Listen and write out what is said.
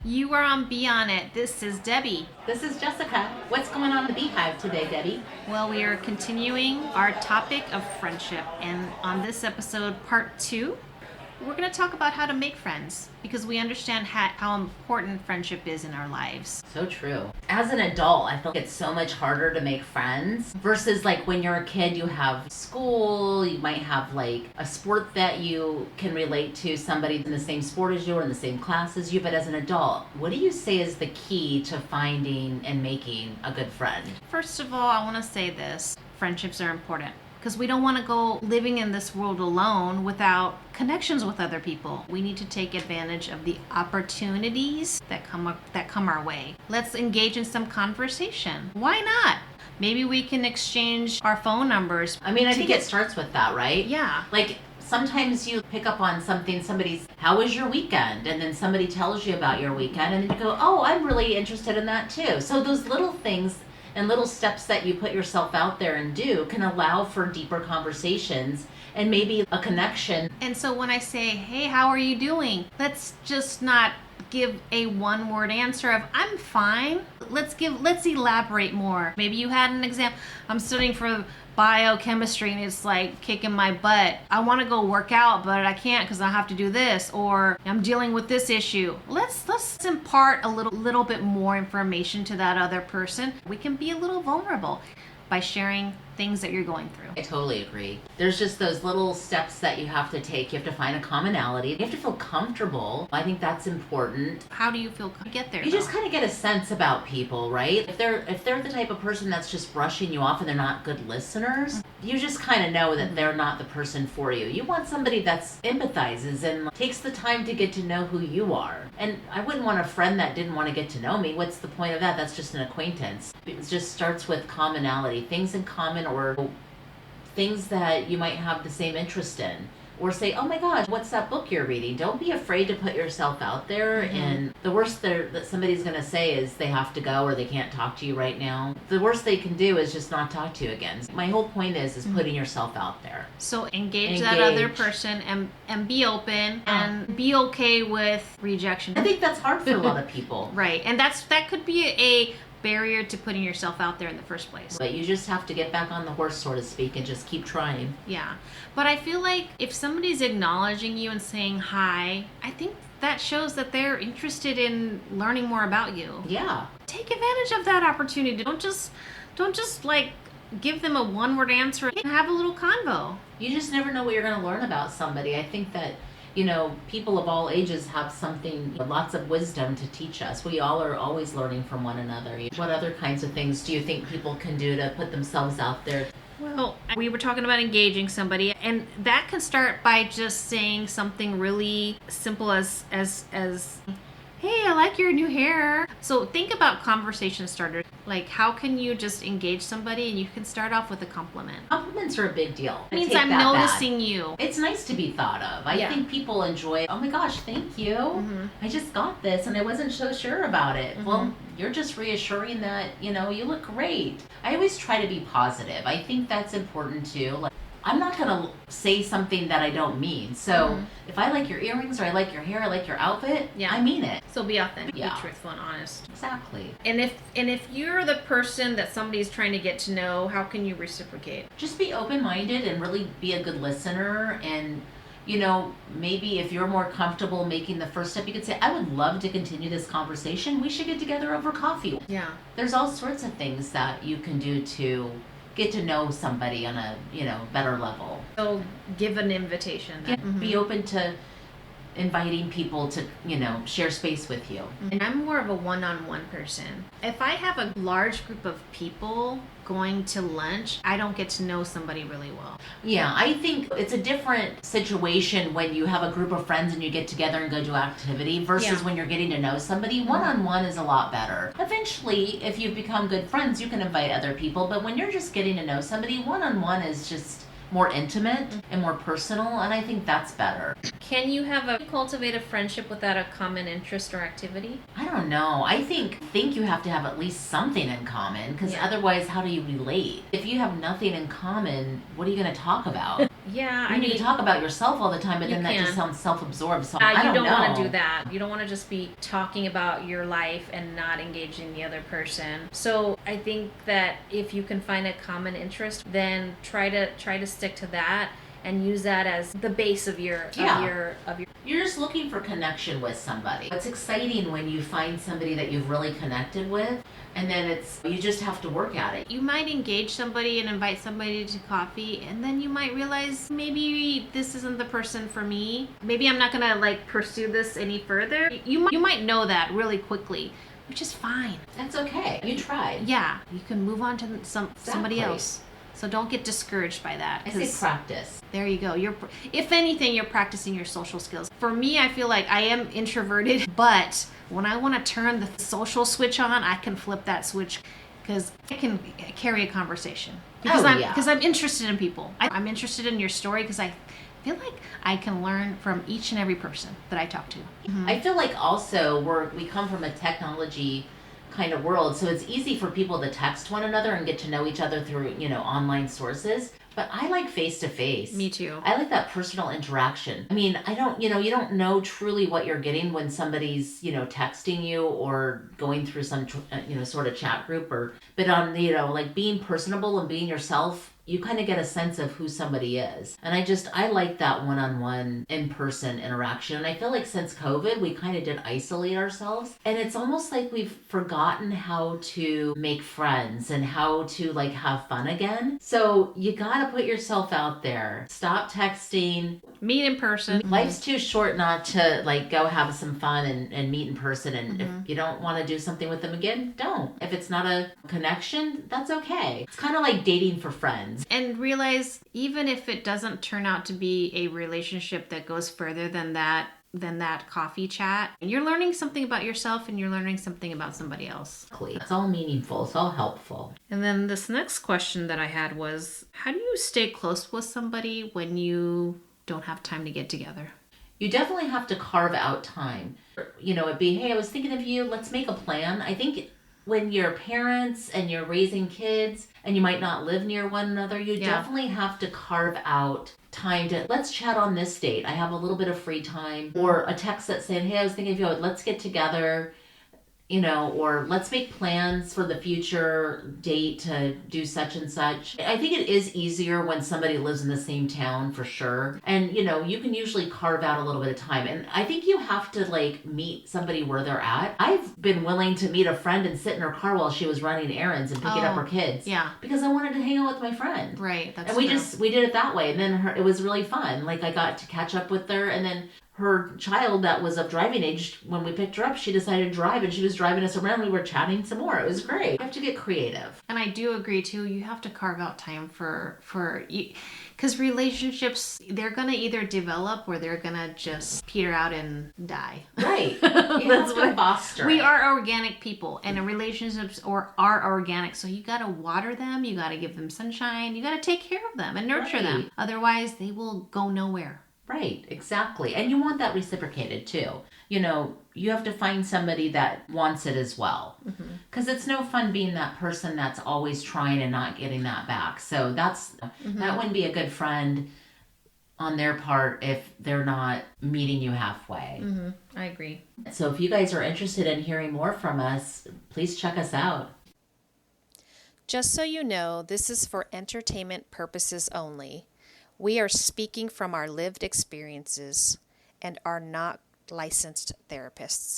You are on Be On It. This is Debbie. This is Jessica. What's going on in the Beehive today, Debbie? Well, we are continuing our topic of friendship, and on this episode, part 2, we're going to talk about how to make friends because we understand how important friendship is in our lives. So true. As an adult, I feel like it's so much harder to make friends versus like when you're a kid, you have school, you might have like a sport that you can relate to, somebody in the same sport as you or in the same class as you. But as an adult, what do you say is the key to finding and making a good friend? First of all, I want to say this. Friendships are important. Because we don't want to go living in this world alone without connections with other people. We need to take advantage of the opportunities that come our way. Let's engage in some conversation. Why not? Maybe we can exchange our phone numbers. I mean, I think it starts with that, right? Yeah. Like sometimes you pick up on something, how was your weekend? And then somebody tells you about your weekend and then you go, oh, I'm really interested in that too. So those little things and little steps that you put yourself out there and do can allow for deeper conversations and maybe a connection. And so when I say, hey, how are you doing? Let's just not give a one-word answer of I'm fine. Let's elaborate more. Maybe you had an example. I'm studying for biochemistry and it's like kicking my butt. I want to go work out, but I can't because I have to do this, or I'm dealing with this issue. Let's impart a little bit more information to that other person. We can be a little vulnerable by sharing things that you're going through. I totally agree. There's just those little steps that you have to take. You have to find a commonality. You have to feel comfortable. I think that's important. How do you feel you get there? You just kind of get a sense about people, right? If they're the type of person that's just brushing you off and they're not good listeners, you just kind of know that they're not the person for you. You want somebody that's empathizes and takes the time to get to know who you are. And I wouldn't want a friend that didn't want to get to know me. What's the point of that? That's just an acquaintance. It just starts with commonality, things in common or things that you might have the same interest in. Or say, oh my gosh, what's that book you're reading? Don't be afraid to put yourself out there. Mm-hmm. And the worst that somebody's going to say is they have to go or they can't talk to you right now. The worst they can do is just not talk to you again. My whole point is putting yourself out there. So engage that other person and be open and be okay with rejection. I think that's hard for a lot of people. Right. And that could be a barrier to putting yourself out there in the first place. But you just have to get back on the horse, so to speak, and just keep trying. Yeah. But I feel like if somebody's acknowledging you and saying hi, I think that shows that they're interested in learning more about you. Yeah. Take advantage of that opportunity. Don't just like give them a one-word answer and have a little convo. You just never know what you're going to learn about somebody. I think that people of all ages have lots of wisdom to teach us. We all are always learning from one another. What other kinds of things do you think people can do to put themselves out there? Well, we were talking about engaging somebody, and that can start by just saying something really simple as hey, I like your new hair. So think about conversation starters. Like, how can you just engage somebody and you can start off with a compliment? Compliments are a big deal. It means I'm noticing you. It's nice to be thought of. I think people enjoy, oh my gosh, thank you. Mm-hmm. I just got this and I wasn't so sure about it. Mm-hmm. Well, you're just reassuring that, you look great. I always try to be positive. I think that's important too. Like, I'm not going to say something that I don't mean. So if I like your earrings or I like your hair, I like your outfit, I mean it. So be authentic, be truthful and honest. Exactly. And if you're the person that somebody's trying to get to know, how can you reciprocate? Just be open-minded and really be a good listener. And, maybe if you're more comfortable making the first step, you could say, I would love to continue this conversation. We should get together over coffee. Yeah. There's all sorts of things that you can do to get to know somebody on a better level. So give an invitation. Be open to inviting people to share space with you. And I'm more of a one-on-one person. If I have a large group of people going to lunch, I don't get to know somebody really well. Yeah, I think it's a different situation when you have a group of friends and you get together and go to activity versus when you're getting to know somebody. One-on-one is a lot better. Eventually, if you've become good friends, you can invite other people, but when you're just getting to know somebody, one-on-one is just more intimate and more personal, and I think that's better. Can you cultivate a friendship without a common interest or activity? I don't know. I think you have to have at least something in common, because otherwise how do you relate? If you have nothing in common, what are you going to talk about? Yeah, You can talk about yourself all the time, but you then that just can. sounds self-absorbed. So You I don't don't know. want to do that. You don't want to just be talking about your life and not engaging the other person. So I think that if you can find a common interest, then try to stick to that and use that as the base of your Yeah. of your. You're just looking for connection with somebody. It's exciting when you find somebody that you've really connected with, and then you just have to work at it. You might engage somebody and invite somebody to coffee, and then you might realize maybe this isn't the person for me. Maybe I'm not gonna like pursue this any further. You might know that really quickly, which is fine. That's okay. You tried. Yeah, you can move on to somebody Exactly. else. So don't get discouraged by that. I say 'cause practice. there you go. If anything, you're practicing your social skills. For me, I feel like I am introverted, but when I want to turn the social switch on, I can flip that switch because I can carry a conversation. Because I'm interested in people. I'm interested in your story because I feel like I can learn from each and every person that I talk to. I feel like also we come from a technology kind of world, so it's easy for people to text one another and get to know each other through online sources. But I like face to face. Me too. I like that personal interaction. I mean, I don't, you don't know truly what you're getting when somebody's, texting you or going through some, sort of chat group but on, like being personable and being yourself, you kind of get a sense of who somebody is. And I like that one-on-one in-person interaction. And I feel like since COVID, we kind of did isolate ourselves. And it's almost like we've forgotten how to make friends and how to like have fun again. So you gotta put yourself out there. Stop texting. Meet in person. Life's too short not to like go have some fun and meet in person. And if you don't want to do something with them again, don't. If it's not a connection, that's okay. It's kind of like dating for friends. And realize even if it doesn't turn out to be a relationship that goes further than that coffee chat, you're learning something about yourself and you're learning something about somebody else. It's all meaningful. It's all helpful. And then this next question that I had was, how do you stay close with somebody when you don't have time to get together? You definitely have to carve out time. It'd be, hey, I was thinking of you. Let's make a plan. I think when you're parents and you're raising kids and you might not live near one another, you definitely have to carve out time to, let's chat on this date. I have a little bit of free time. Or a text that's saying, hey, I was thinking of you. Let's get together. Or let's make plans for the future date to do such and such. I think it is easier when somebody lives in the same town for sure. And, you can usually carve out a little bit of time. And I think you have to like meet somebody where they're at. I've been willing to meet a friend and sit in her car while she was running errands and picking up her kids. Yeah. Because I wanted to hang out with my friend. Right. That's and we did it that way. And then it was really fun. Like I got to catch up with her, and then her child that was of driving age, when we picked her up, she decided to drive and she was driving us around. We were chatting some more. It was great. You have to get creative. And I do agree too. You have to carve out time for because relationships, they're going to either develop or they're going to just peter out and die. Right. You have to foster. We are organic people, and relationships are organic. So you got to water them. You got to give them sunshine. You got to take care of them and nurture them. Otherwise, they will go nowhere. Right, exactly. And you want that reciprocated too. You have to find somebody that wants it as well. Because it's no fun being that person that's always trying and not getting that back. So that wouldn't be a good friend on their part if they're not meeting you halfway. I agree. So if you guys are interested in hearing more from us, please check us out. Just so you know, this is for entertainment purposes only. We are speaking from our lived experiences and are not licensed therapists.